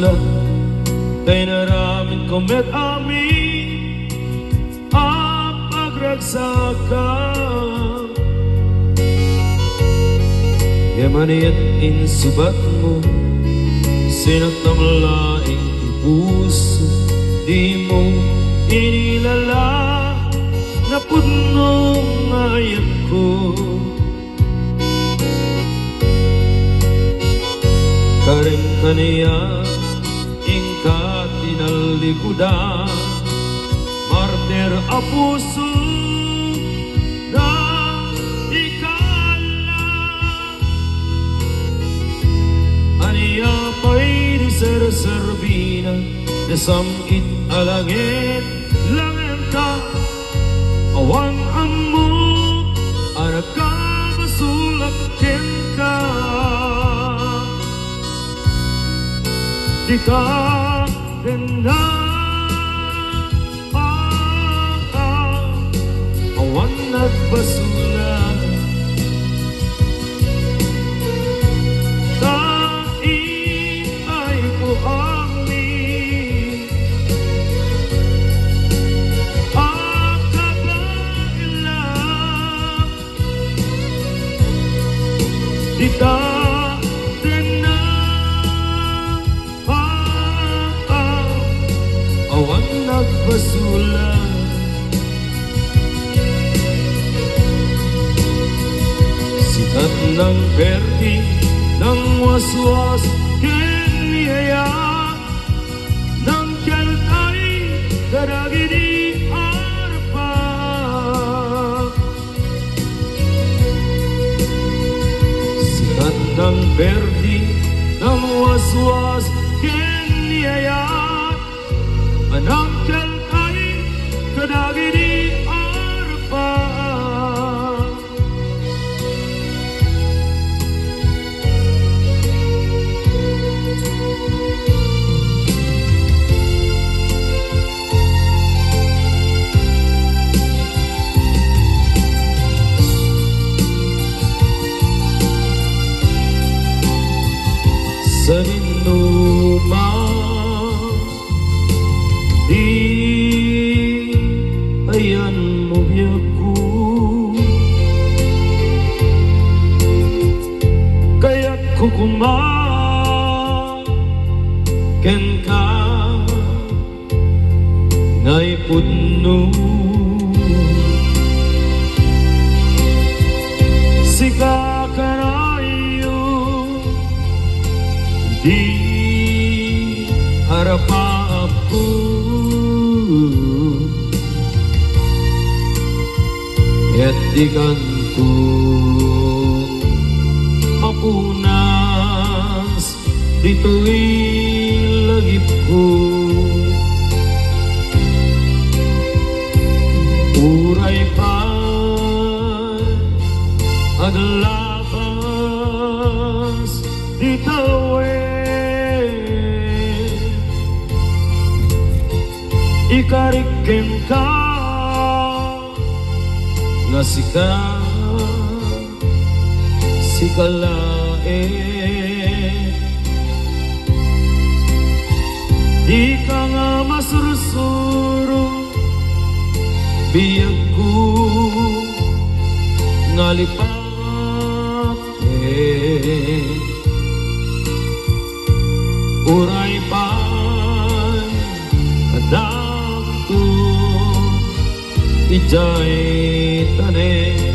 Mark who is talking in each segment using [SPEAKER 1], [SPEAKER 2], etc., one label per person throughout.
[SPEAKER 1] masulat kay naramit ko met ami ang pagragsakan. Yamaniyat insubat mo sinatang laing puso, di mo inilala na punong ayat ko. Kareng kaniya ingka tinalikuda, martir a puso na ikala. Aniya pa'y diser-serbina na samit alangit langit ka. Awang amu anak ka basulak ka. Di ka ganda awan nagbasulan. Tainay ko ami ang kabailan. Di ka awan nagbasulan. Sikat ng perdi ng waswas kiniyaya ng kaltay karagi di arpa. Sikat ng perdi ng waswas kiniyaya anang kaltay kadagi di arpa. Sa inuman di ayan mo biyaku, kaya't kukumaken ka naipudno. Sika ka rayo di harap aku, et di gantung mapunas dito'y lagip ko. Uray pa aglabas dito'y ikarikin ka nga sikalae. Di ka nga masursuro biyag ko nga lipat uray pa kadam to ijay tanem.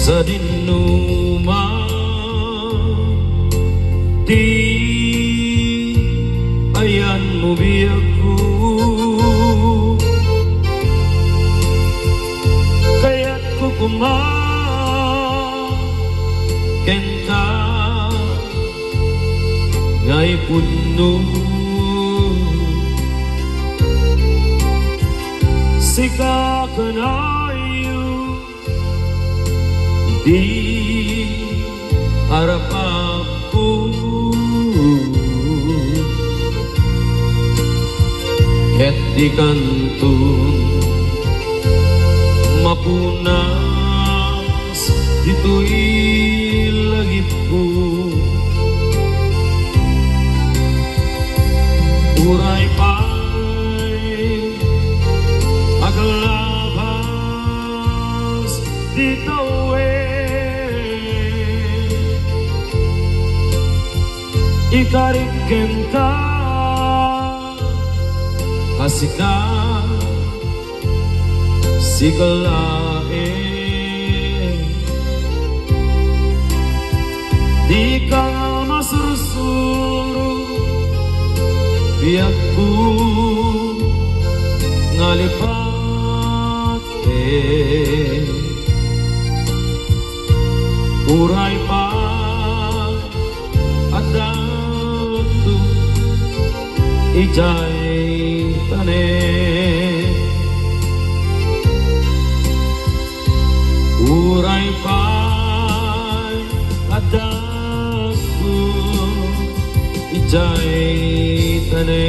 [SPEAKER 1] sa dinuma di ayan mo biyaku kaya't ko kenta ngay puno sika kanayo di harap ako ket di kantun mapunas dito'y lagip ko uray pa'y aglabas dito ikariken ka asika sigalae di ka masurusuro biyak ku ngalipat uray pa ada tu ijay tane uray pa ada tu ijay tane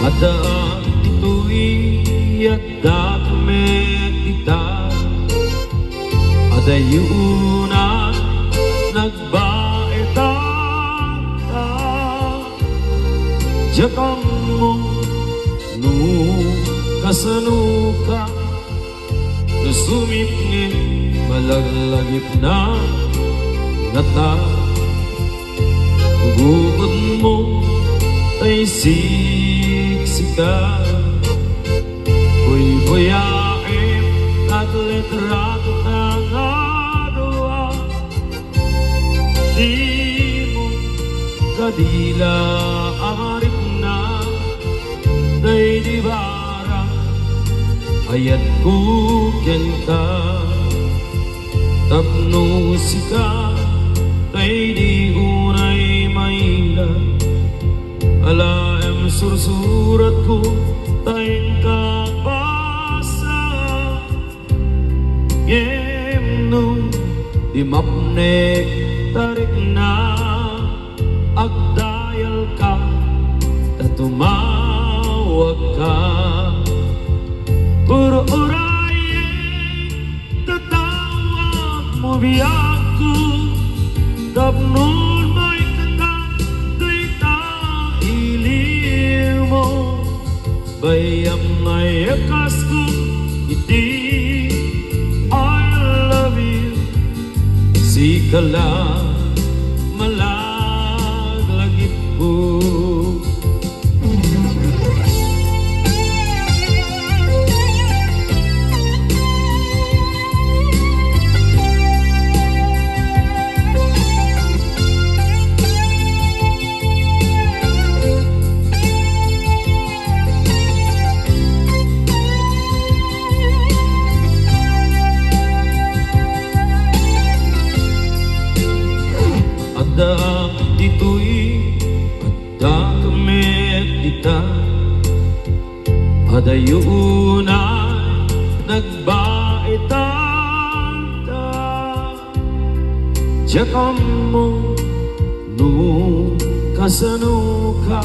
[SPEAKER 1] adaan ito'y yadda kumekita adayunan nagbaetan jakang mo no kasanuka nasumip nge malaglagip na ngata ugugod mo ay siksika buy-buyain at letrato tangadwa di mo kadila amarip na day di bara ayat kukyan ka tapno sika tay di unay maila ala em sursurat ko tayong kabasa ngem no di mapnek tarik na agdayal ka tatumawag ka puro oraye tatawag mo biyak ko tapno bayam ngay akas ko iti I love you sikala malaglagip ko dito'y adakamet adayunay nagbaitan jakam mo no kasanuka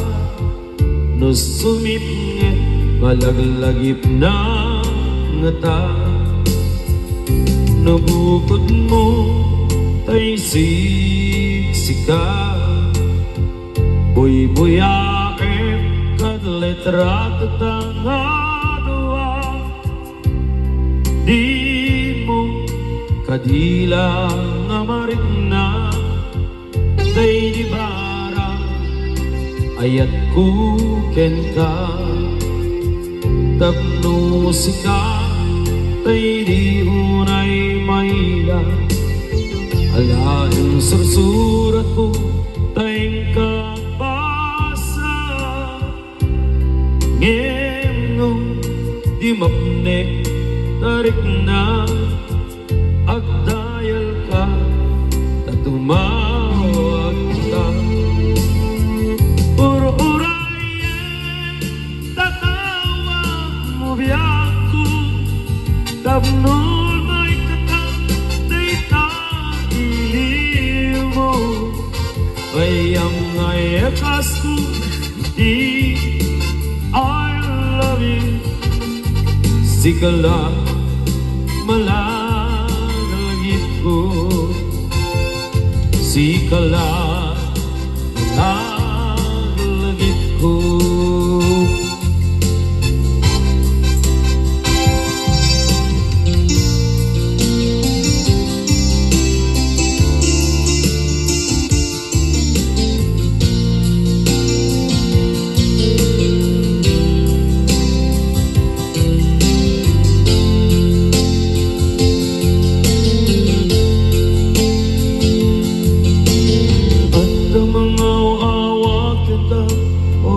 [SPEAKER 1] no sumipnget malaglagip na ngata nabukod mo tay siksika buy-buyaket kad letra tatangadwa di mo kadila nga marigna tay di bara ayat ku ken ka tapno sika tay di unay maila alaing sursurat ko tayong kapasa ngem di mapnek tarik na agdayal ka tatumawag ka puro urayan tatawag mo biyak ko tapnol may katang daytang iliw mo bayang ngayakas ko di I love you sikala malalagit ko sikala malalagit ko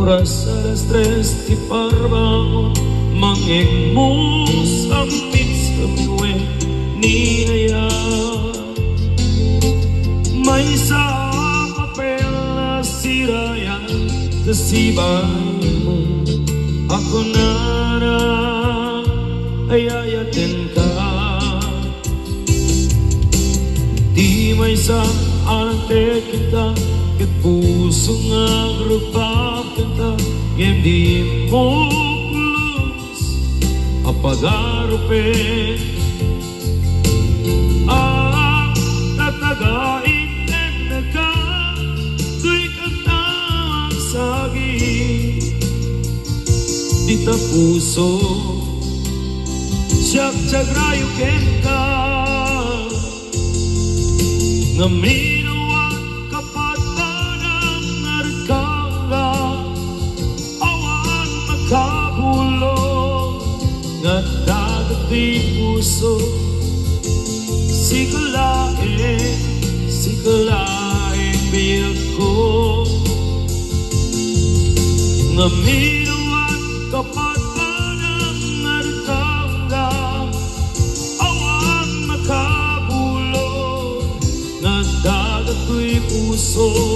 [SPEAKER 1] oras alas tres ti parbangon mangegmus ang pitskamwe ni hayat may sa papel na sirayan sa sibay mo ako na ayayatin ka di may sa ante kita ket puso nga grupa kanta ngem di mo plus apagarupe tatagain em nagka tuy kantang sagi di ta puso siyak tiagrayo ken ka ngamin nga dagat di puso sikalae biyak ko nga minuan kapat pa ng narkanga awan makabulong nga dagat di puso